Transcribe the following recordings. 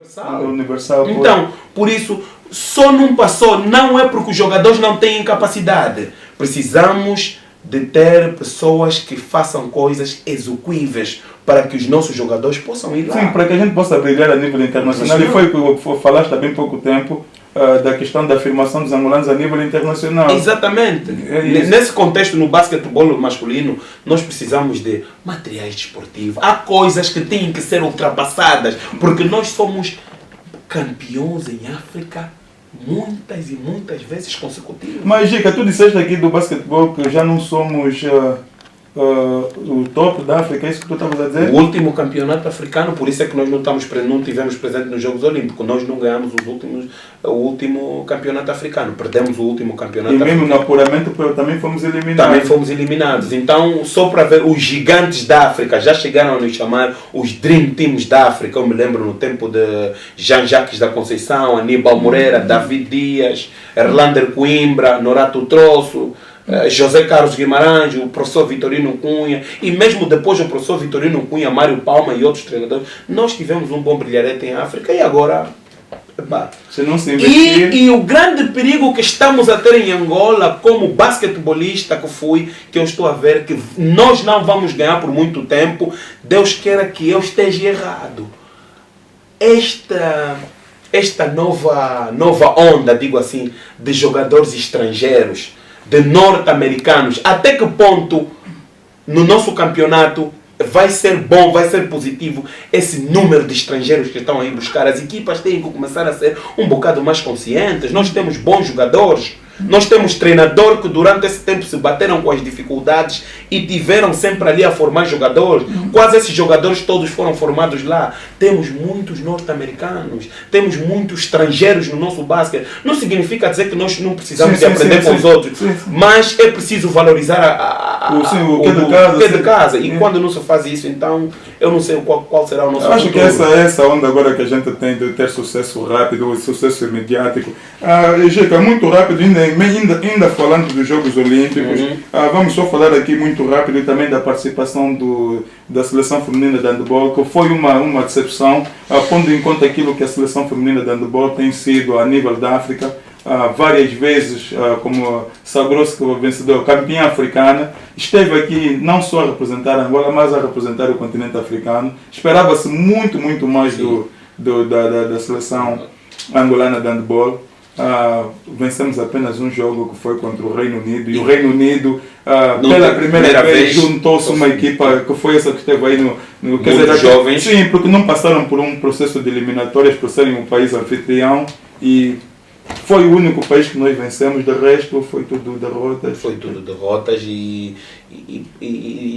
Universal. Então, por isso, só não passou, não é porque os jogadores não têm capacidade. Precisamos de ter pessoas que façam coisas execuíveis para que os nossos jogadores possam ir lá. Sim, para que a gente possa brilhar a nível internacional. E foi o que falaste há bem pouco tempo, da questão da afirmação dos angolanos a nível internacional. Exatamente. Nesse contexto, no basquetebol masculino, nós precisamos de materiais desportivos. Há coisas que têm que ser ultrapassadas, porque nós somos campeões em África muitas e muitas vezes consecutivas. Mas, Gica, tu disseste aqui do basquetebol que já não somos o top da África, é isso que tu estavas a dizer? O último campeonato africano, por isso é que nós não tivemos presente nos Jogos Olímpicos. Nós não ganhamos o último campeonato africano. Perdemos o último campeonato africano. E mesmo no apuramento também fomos eliminados. Também fomos eliminados. Então, só para ver, os gigantes da África já chegaram a nos chamar os Dream Teams da África. Eu me lembro no tempo de Jean-Jacques da Conceição, Aníbal Moreira, David Dias, Erlander Coimbra, Norato Troço, José Carlos Guimarães, o professor Vitorino Cunha, e mesmo depois o professor Vitorino Cunha, Mário Palma e outros treinadores. Nós tivemos um bom brilharete em África e agora... Se não se investir... E o grande perigo que estamos a ter em Angola, como basquetebolista que fui, que eu estou a ver que nós não vamos ganhar por muito tempo, Deus queira que eu esteja errado. Esta nova onda, digo assim, de jogadores estrangeiros, de norte-americanos, até que ponto no nosso campeonato vai ser bom, vai ser positivo esse número de estrangeiros que estão aí buscar. As equipas têm que começar a ser um bocado mais conscientes. Nós temos bons jogadores, nós temos treinador que durante esse tempo se bateram com as dificuldades e tiveram sempre ali a formar jogadores. Quase esses jogadores todos foram formados lá. Temos muitos norte-americanos, temos muitos estrangeiros no nosso basquete. Não significa dizer que nós não precisamos de aprender com os outros, mas é preciso valorizar o que é de casa. E quando não se faz isso, então eu não sei qual será o nosso futuro. Acho que essa onda agora que a gente tem de ter sucesso rápido, sucesso mediático, Gica, muito rápido, ainda falando dos Jogos Olímpicos, vamos só falar aqui muito rápido também da participação da seleção feminina de handball, que foi uma decepção, pondo em conta aquilo que a seleção feminina de handball tem sido a nível da África, várias vezes como sagrou-se vencedor, campeã africana, esteve aqui não só a representar Angola, mas a representar o continente africano. Esperava-se muito mais da seleção angolana de handball. Vencemos apenas um jogo que foi contra o Reino Unido, e o Reino Unido pela primeira vez juntou-se uma equipa que foi essa que esteve aí no quer dizer, jovens. Sim, porque não passaram por um processo de eliminatórias por serem um país anfitrião, e foi o único país que nós vencemos. De resto foi tudo derrotas. Foi tudo derrotas e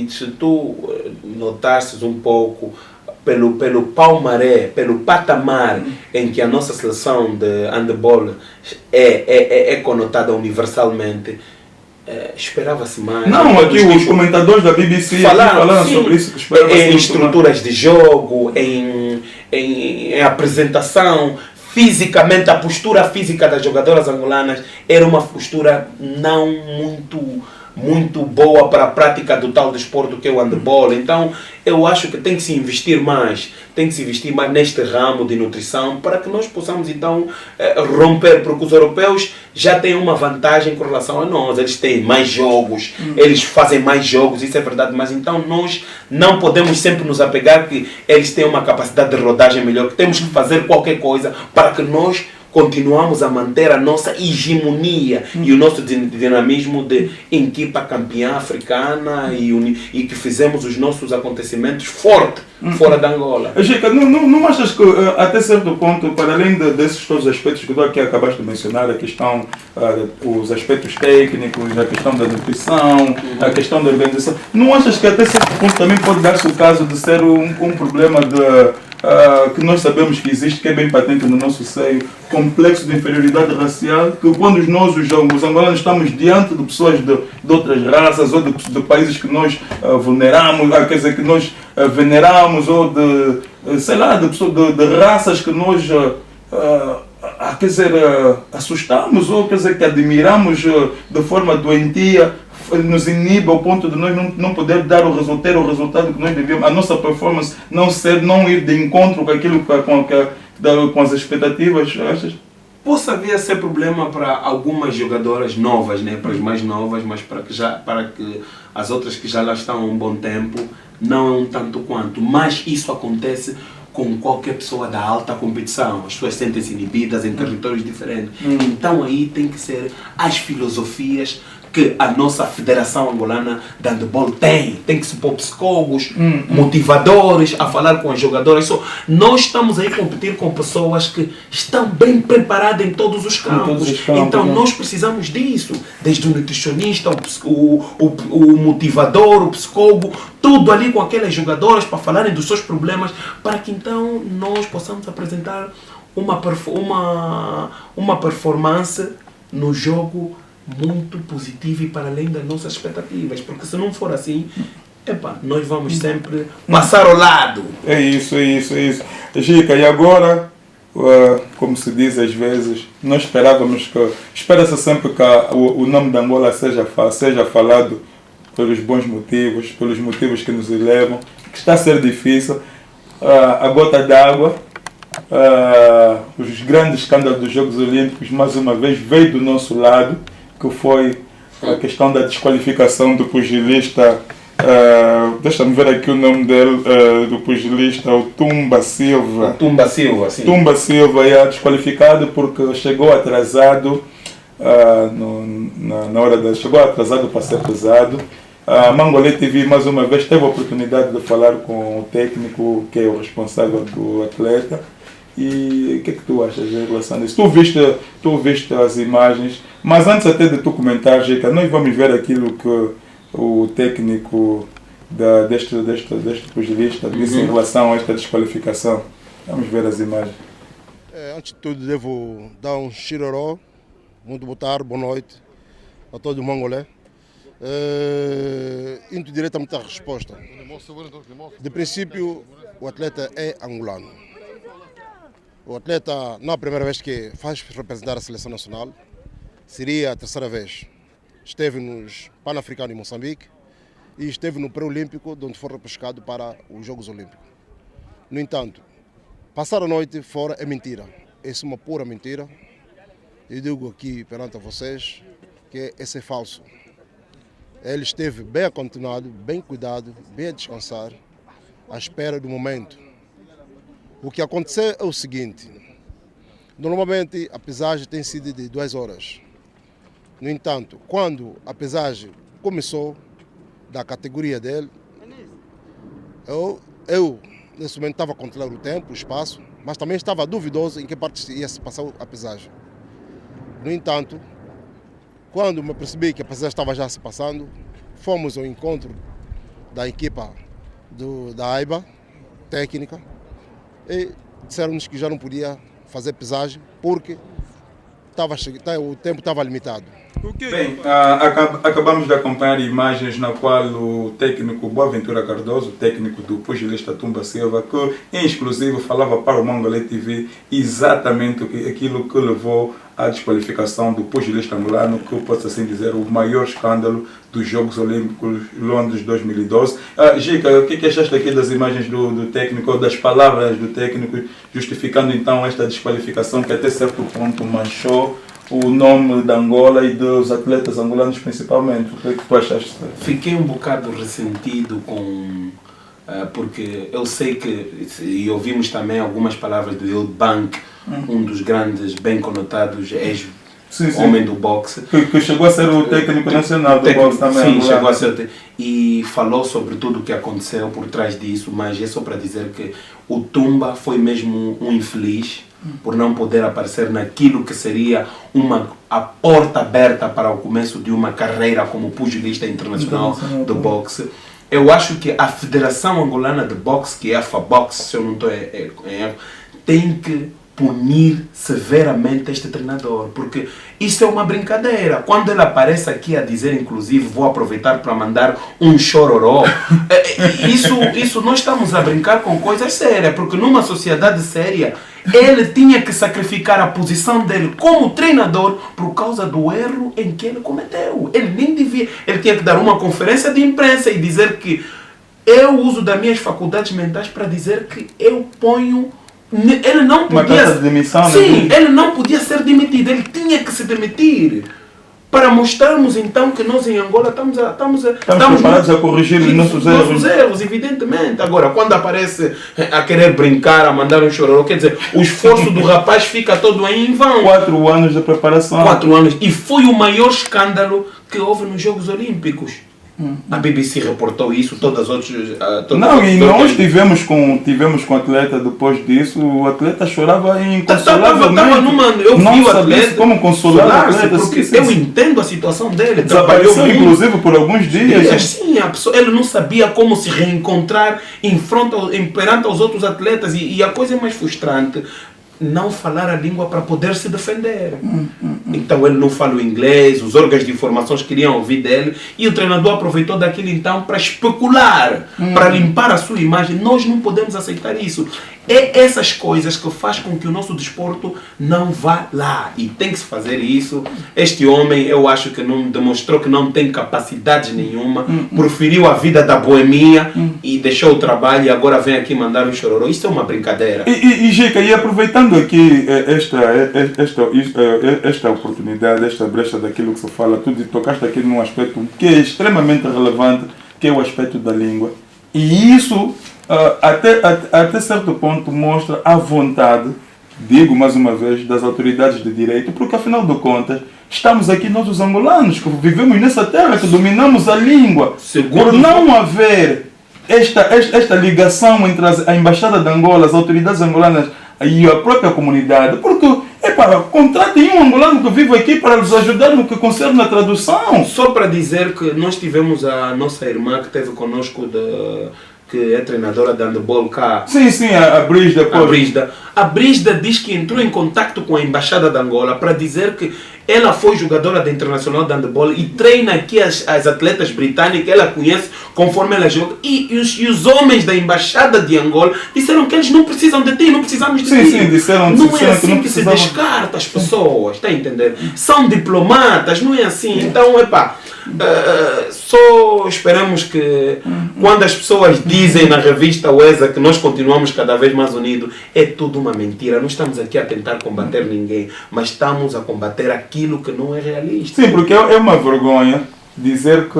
se tu notasses um pouco pelo palmaré, pelo patamar em que a nossa seleção de handball é conotada universalmente, esperava-se mais. Não, aqui os comentadores da BBC falaram sobre isso, que esperava-se em estruturas de jogo, em apresentação, fisicamente, a postura física das jogadoras angolanas era uma postura não muito boa para a prática do tal desporto que é o handball. Então eu acho que tem que se investir mais neste ramo de nutrição, para que nós possamos então romper, porque os europeus já têm uma vantagem com relação a nós. Eles têm mais jogos, eles fazem mais jogos, isso é verdade, mas então nós não podemos sempre nos apegar que eles têm uma capacidade de rodagem melhor, que temos que fazer qualquer coisa para que nós continuamos a manter a nossa hegemonia e o nosso dinamismo de equipa campeã africana, e que fizemos os nossos acontecimentos fora da Angola. Gica, não achas que até certo ponto, para além desses todos os aspectos que tu aqui acabaste de mencionar, a questão, os aspectos técnicos, a questão da nutrição, a questão da organização, não achas que até certo ponto também pode dar-se o caso de ser um problema que nós sabemos que existe, que é bem patente no nosso seio, complexo de inferioridade racial, que quando nós, os angolanos, estamos diante de pessoas de outras raças ou de países que nós vulneramos, quer dizer, que nós veneramos, ou de raças que nós assustamos, ou quer dizer, que admiramos de forma doentia, nos inibe ao ponto de nós não poder dar o resultado que nós devíamos, a nossa performance não ir de encontro com aquilo com as expectativas, achas? Possa vir a ser problema para algumas jogadoras novas, né? Para as mais novas, mas para que as outras que já lá estão há um bom tempo, não é um tanto quanto. Mas isso acontece com qualquer pessoa da alta competição. As pessoas sentem-se inibidas em territórios diferentes. Então aí tem que ser as filosofias que a nossa Federação Angolana de Handebol tem que se pôr psicólogos, motivadores a falar com as jogadoras. Nós estamos aí a competir com pessoas que estão bem preparadas em todos os campos. Então nós precisamos disso, desde o nutricionista, o motivador, o psicólogo, tudo ali com aquelas jogadoras para falarem dos seus problemas, para que então nós possamos apresentar uma performance no jogo muito positivo e para além das nossas expectativas, porque se não for assim, nós vamos sempre passar ao lado. É isso. Gica, e agora, como se diz às vezes, nós espera-se sempre que o nome de Angola seja falado pelos bons motivos, pelos motivos que nos elevam, que está a ser difícil. A gota d'água, os grandes escândalos dos Jogos Olímpicos, mais uma vez, veio do nosso lado, que foi a questão da desqualificação do pugilista, deixa-me ver aqui o nome dele, do pugilista, o Tumba Silva. Tumba Silva, sim. Tumba Silva é desqualificado porque chegou atrasado, chegou atrasado para ser pesado. A Mangolé TV, mais uma vez, teve a oportunidade de falar com o técnico, que é o responsável do atleta. E o que é que tu achas em relação a isso? Tu viste as imagens, mas antes até de tu comentar, Gica, nós vamos ver aquilo que o técnico deste pugilista disse em relação a esta desqualificação. Vamos ver as imagens. Antes de tudo, devo dar um xiroró, muito boa tarde, boa noite a todo o Mangolé. Indo diretamente à resposta. De princípio, o atleta é angolano. O atleta, não é a primeira vez que faz representar a seleção nacional, seria a terceira vez. Esteve nos Pan-Africanos em Moçambique e esteve no pré-olímpico, onde foi repescado para os Jogos Olímpicos. No entanto, passar a noite fora é mentira. Essa é uma pura mentira. Eu digo aqui perante vocês que esse é falso. Ele esteve bem acondicionado, bem cuidado, bem a descansar, à espera do momento. O que aconteceu é o seguinte: normalmente a pesagem tem sido de 2 horas. No entanto, quando a pesagem começou, da categoria dele, eu nesse momento estava a controlar o tempo, o espaço, mas também estava duvidoso em que parte ia se passar a pesagem. No entanto, quando me percebi que a pesagem estava já se passando, fomos ao encontro da equipa da AIBA, técnica, e disseram-nos que já não podia fazer pesagem porque o tempo estava limitado. Bem, acabamos de acompanhar imagens na qual o técnico Boaventura Cardoso, técnico do pugilista Tumba Silva, que em exclusivo falava para o Mangolé TV exatamente aquilo que levou à desqualificação do pugilista angolano, que posso assim dizer o maior escândalo dos Jogos Olímpicos Londres 2012. Gica, o que achaste aqui das imagens do técnico, das palavras do técnico, justificando então esta desqualificação que até certo ponto manchou o nome da Angola e dos atletas angolanos principalmente? O que é que tu achaste? Fiquei um bocado ressentido porque eu sei que, e ouvimos também algumas palavras do Will Bank, um dos grandes, bem conotados ex-homem do boxe. Que chegou a ser o técnico nacional do boxe também. Sim, chegou a ser. E falou sobre tudo o que aconteceu por trás disso, mas é só para dizer que o Tumba foi mesmo um infeliz por não poder aparecer naquilo que seria a porta aberta para o começo de uma carreira como pugilista internacional do boxe. Eu acho que a Federação Angolana de Boxe, que é a FABOX, se eu não estou em erro, tem que punir severamente este treinador, porque isso é uma brincadeira. Quando ele aparece aqui a dizer, inclusive, vou aproveitar para mandar um chororó, isso nós estamos a brincar com coisas sérias, porque numa sociedade séria ele tinha que sacrificar a posição dele como treinador por causa do erro em que ele cometeu. Ele nem devia, ele tinha que dar uma conferência de imprensa e dizer que eu uso das minhas faculdades mentais para dizer que eu ponho. Ele não podia. Uma carta de demissão, sim, ele não podia ser demitido, ele tinha que se demitir. Para mostrarmos então que nós em Angola estamos preparados a corrigir os nossos erros, evidentemente. Agora, quando aparece a querer brincar, a mandar um chororô, quer dizer, o esforço do rapaz fica todo aí em vão. 4 anos de preparação. 4 anos. E foi o maior escândalo que houve nos Jogos Olímpicos. A BBC reportou isso, todas as outras... Nós tivemos com o atleta depois disso, o atleta chorava inconsolavelmente. Eu vi o atleta como consolar o atleta. Porque eu entendo a situação dele. Desapareceu inclusive por alguns dias. Sim, ele não sabia como se reencontrar perante os outros atletas e a coisa mais frustrante, não falar a língua para poder se defender. Então ele não fala o inglês, os órgãos de informações queriam ouvir dele e o treinador aproveitou daquilo então para especular, para limpar a sua imagem. Nós não podemos aceitar isso. É essas coisas que faz com que o nosso desporto não vá lá. E tem que se fazer isso. Este homem, eu acho que não demonstrou que não tem capacidade nenhuma, preferiu a vida da boemia e deixou o trabalho e agora vem aqui mandar um chororô. Isso é uma brincadeira. E Gica, e aproveitando aqui esta oportunidade, esta brecha daquilo que se fala, tu tocaste aqui num aspecto que é extremamente relevante, que é o aspecto da língua. E isso, até certo ponto, mostra a vontade, digo mais uma vez, das autoridades de direito, porque afinal de contas, estamos aqui nós os angolanos, que vivemos nessa terra, que dominamos a língua. Por não haver esta ligação entre a Embaixada de Angola, as autoridades angolanas e a própria comunidade, porque contratem um angolano que vive aqui para nos ajudar no que concerne a tradução. Só para dizer que nós tivemos a nossa irmã que esteve conosco, que é treinadora de handball cá. Sim, a Brígida. A Brígida diz que entrou em contato com a Embaixada de Angola para dizer que ela foi jogadora da Internacional de Handball e treina aqui as atletas britânicas, ela conhece conforme ela joga. E os homens da Embaixada de Angola disseram que eles não precisam de ti, não precisamos de ti. Sim, disseram não é assim que se descarta as pessoas, está a entender? São diplomatas, não é assim. Então, só esperamos que quando as pessoas dizem na revista UESA que nós continuamos cada vez mais unidos, é tudo uma mentira. Não estamos aqui a tentar combater ninguém, mas estamos a combater aquilo que não é realista. Sim, porque é uma vergonha dizer que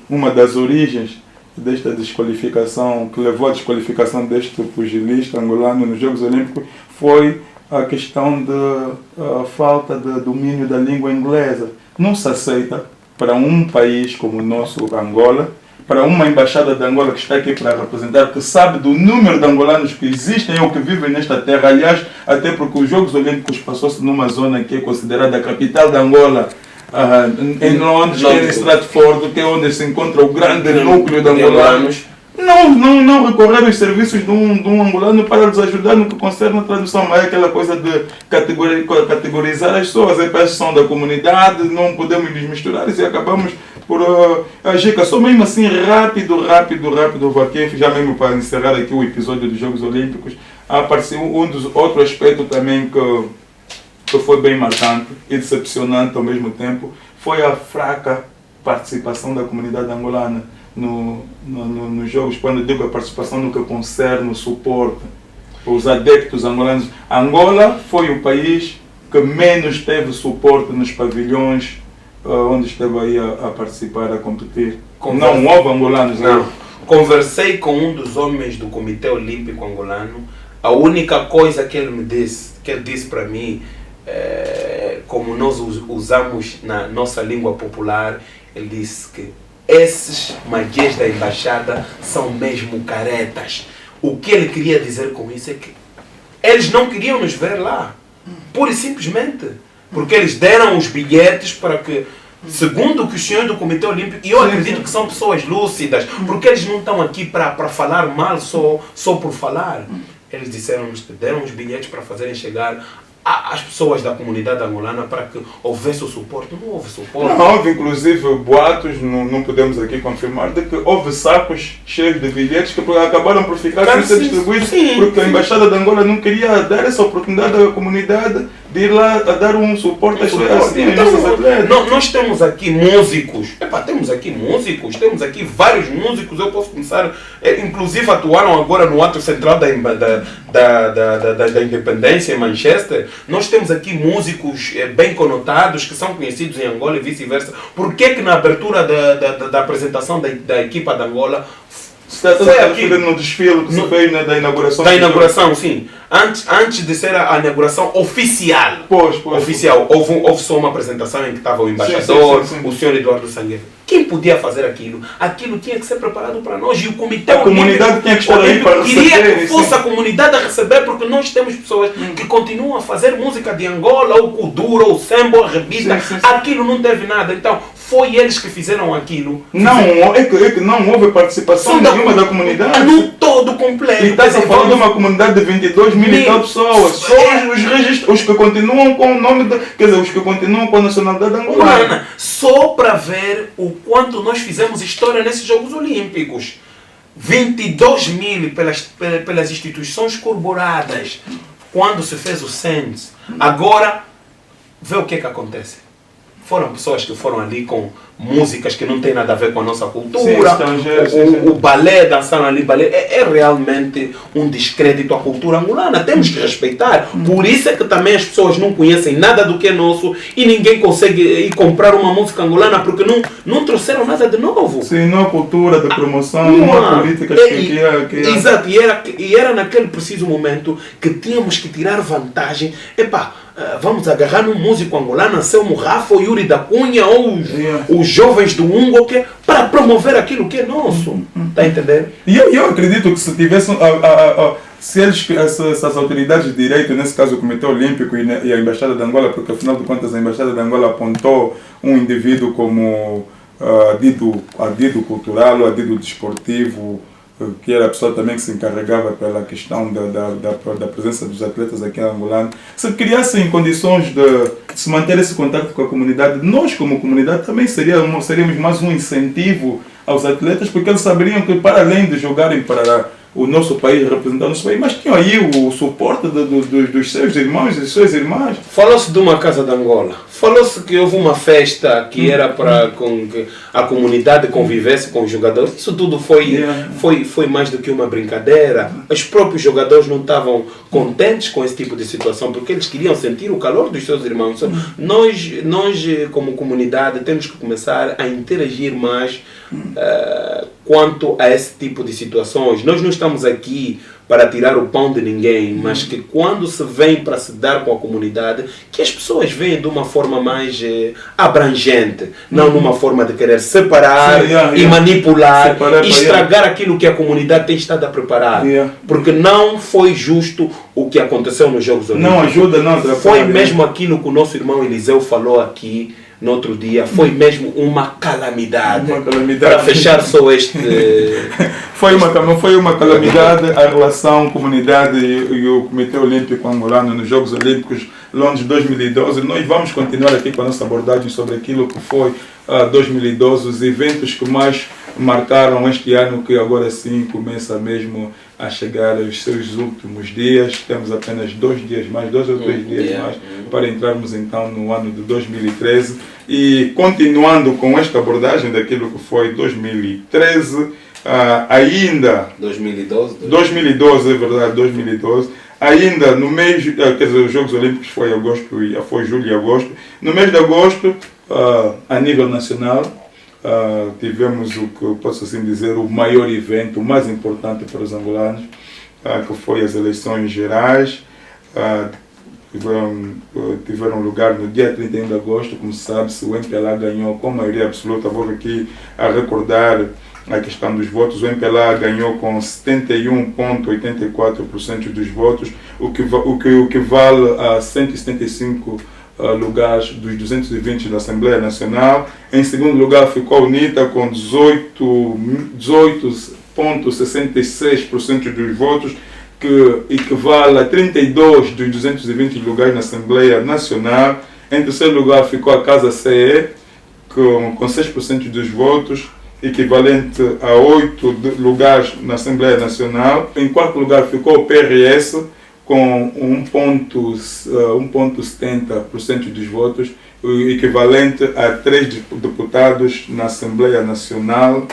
uma das origens desta desqualificação, que levou à desqualificação deste pugilista angolano nos Jogos Olímpicos, foi a questão da falta de domínio da língua inglesa. Não se aceita para um país como o nosso, Angola, para uma embaixada de Angola que está aqui para representar, que sabe do número de angolanos que existem ou que vivem nesta terra. Aliás, até porque os Jogos Olímpicos passou-se numa zona que é considerada a capital de Angola, em Londres, em Stratford, que é onde se encontra o grande núcleo de angolanos. Não recorrer aos serviços de um angolano para nos ajudar no que concerne a tradução, mas é aquela coisa de categorizar as pessoas, eles são da comunidade, não podemos nos misturar e acabamos por agir. Só mesmo assim, rápido, Vaquef, já mesmo para encerrar aqui o episódio dos Jogos Olímpicos, apareceu outro aspecto também que foi bem marcante e decepcionante ao mesmo tempo, foi a fraca participação da comunidade angolana nos jogos. Quando eu digo a participação no que concerne o suporte, os adeptos angolanos. Angola foi o país que menos teve suporte nos pavilhões onde esteve aí a participar, a competir. Não houve angolanos. Não. Conversei com um dos homens do Comitê Olímpico Angolano. A única coisa que ele disse para mim, como nós usamos na nossa língua popular, ele disse que esses maguês da embaixada são mesmo caretas. O que ele queria dizer com isso é que eles não queriam nos ver lá, pura e simplesmente, porque eles deram os bilhetes para que, segundo o que os senhores do Comitê Olímpico, e eu acredito que são pessoas lúcidas, porque eles não estão aqui para falar mal só por falar. eles disseram-nos que deram os bilhetes para fazerem chegar as pessoas da comunidade angolana para que houvesse o suporte. Não houve suporte. Não, houve inclusive boatos, não podemos aqui confirmar, de que houve sacos cheios de bilhetes que acabaram por ficar sem ser distribuídos, porque a Embaixada de Angola não queria dar essa oportunidade à comunidade de ir lá a dar um suporte às suas atletas. Nós temos aqui músicos, temos aqui vários músicos, eu posso começar, inclusive atuaram agora no ato central da independência em Manchester. Nós temos aqui músicos bem conotados que são conhecidos em Angola e vice-versa. Por que na abertura da apresentação da equipa de Angola foi aqui no desfile que se fez da inauguração? Da inauguração, sim. Antes de ser a inauguração oficial. Oficial. Houve só uma apresentação em que estava o embaixador, o senhor Eduardo Sangueiro. Quem podia fazer aquilo? Aquilo tinha que ser preparado para nós. E o comitê a comunidade tinha que estar aí para receber. Queria que fosse a comunidade a receber, porque nós temos pessoas que continuam a fazer música de Angola, ou Kuduro, ou Sembo, Rebita. Aquilo não teve nada. Então, foi eles que fizeram aquilo. Não, é que não houve participação nenhuma da comunidade. No todo completo. E está-se falando de uma comunidade de 22 mil e tal pessoas. Só os que continuam com o nome, quer dizer, os que continuam com a nacionalidade angolana. Só para ver o quanto nós fizemos história nesses Jogos Olímpicos. 22 mil pelas instituições corroboradas. Quando se fez o SENS. Agora, vê o que acontece. Foram pessoas que foram ali com músicas que não têm nada a ver com a nossa cultura. O balé, dançaram ali balé. É realmente um descrédito à cultura angolana. Temos que respeitar. Por isso é que também as pessoas não conhecem nada do que é nosso e ninguém consegue ir comprar uma música angolana porque não trouxeram nada de novo. Sim, não há cultura de promoção, não há políticas que Exato. E era naquele preciso momento que tínhamos que tirar vantagem. Vamos agarrar num músico angolano, Anselmo Rafa, ou Yuri da Cunha, ou os jovens do Ungo, para promover aquilo que é nosso. Está a entender? E eu acredito que se tivessem, se essas autoridades de direito, nesse caso o Comitê Olímpico e a Embaixada de Angola, porque afinal de contas a Embaixada de Angola apontou um indivíduo como adido cultural, adido desportivo, que era a pessoa também que se encarregava pela questão da presença dos atletas aqui em Angolano, se criassem condições de se manter esse contato com a comunidade, nós como comunidade também seríamos mais um incentivo aos atletas, porque eles saberiam que para além de jogarem para o nosso país, representar o nosso país, mas tinham aí o suporte dos seus irmãos e das suas irmãs. Falou-se de uma Casa de Angola. Falou-se que houve uma festa que era para que a comunidade convivesse com os jogadores. Isso tudo foi mais do que uma brincadeira. Os próprios jogadores não estavam contentes com esse tipo de situação porque eles queriam sentir o calor dos seus irmãos. Nós como comunidade, temos que começar a interagir mais quanto a esse tipo de situações. Nós não estamos aqui para tirar o pão de ninguém, mas que quando se vem para se dar com a comunidade, que as pessoas veem de uma forma mais abrangente, não numa forma de querer separar e manipular, e estragar aquilo que a comunidade tem estado a preparar. Porque não foi justo o que aconteceu nos Jogos Olímpicos. Não ajuda, não atrapalha. Foi mesmo aquilo que o nosso irmão Eliseu falou aqui no outro dia, foi mesmo uma calamidade. Para fechar só este... Foi uma calamidade a relação comunidade e o Comitê Olímpico Angolano nos Jogos Olímpicos Londres 2012. Nós vamos continuar aqui com a nossa abordagem sobre aquilo que foi 2012, os eventos que mais marcaram este ano, que agora sim começa mesmo a chegar aos seus últimos dias. Temos apenas 2 ou 3 dias mais para entrarmos então no ano de 2013. E continuando com esta abordagem daquilo que foi 2013, ainda... 2012, é verdade, 2012. Ainda no mês, quer dizer, os Jogos Olímpicos foi julho e agosto. No mês de agosto, a nível nacional, tivemos o que eu posso assim dizer, o maior evento, o mais importante para os angolanos, que foi as eleições gerais. Tiveram lugar no dia 31 de agosto, como se sabe, o MPLA ganhou com maioria absoluta. Vou aqui a recordar a questão dos votos. O MPLA ganhou com 71,84% dos votos, o que vale a 175 lugares dos 220 da Assembleia Nacional. Em segundo lugar ficou a UNITA com 18,66% dos votos. que equivale a 32 dos 220 lugares na Assembleia Nacional. Em terceiro lugar ficou a Casa CE, com 6% dos votos, equivalente a 8 lugares na Assembleia Nacional. Em quarto lugar ficou o PRS, com 1,70% dos votos, equivalente a 3 deputados na Assembleia Nacional.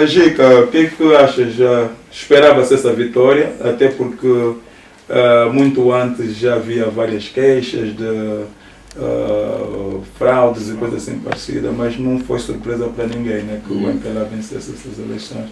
Gica, o que é que tu achas? Já esperava-se essa vitória, até porque muito antes já havia várias queixas de fraudes e coisas assim parecidas, mas não foi surpresa para ninguém, né, que o MPLA vencesse essas eleições.